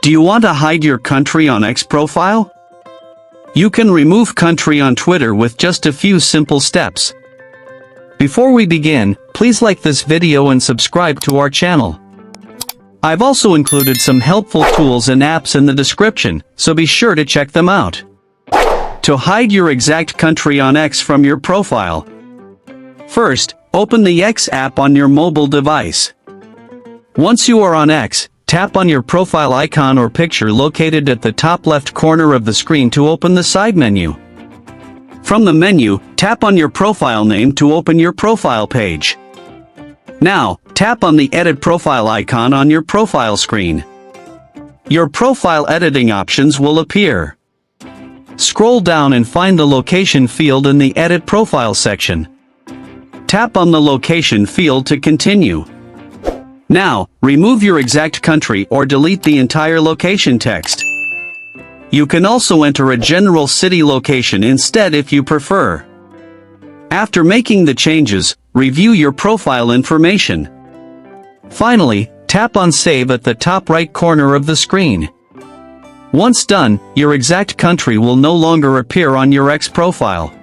Do you want to hide your country on X profile? You can remove country on Twitter with just a few simple steps. Before we begin, please like this video and subscribe to our channel. I've also included some helpful tools and apps in the description, so be sure to check them out. To hide your exact country on X from your profile. First, open the X app on your mobile device. Once you are on X, tap on your profile icon or picture located at the top left corner of the screen to open the side menu. From the menu, tap on your profile name to open your profile page. Now, tap on the Edit Profile icon on your profile screen. Your profile editing options will appear. Scroll down and find the location field in the Edit Profile section. Tap on the location field to continue. Now, remove your exact country or delete the entire location text. You can also enter a general city location instead if you prefer. After making the changes, review your profile information. Finally, tap on Save at the top right corner of the screen. Once done, your exact country will no longer appear on your X profile.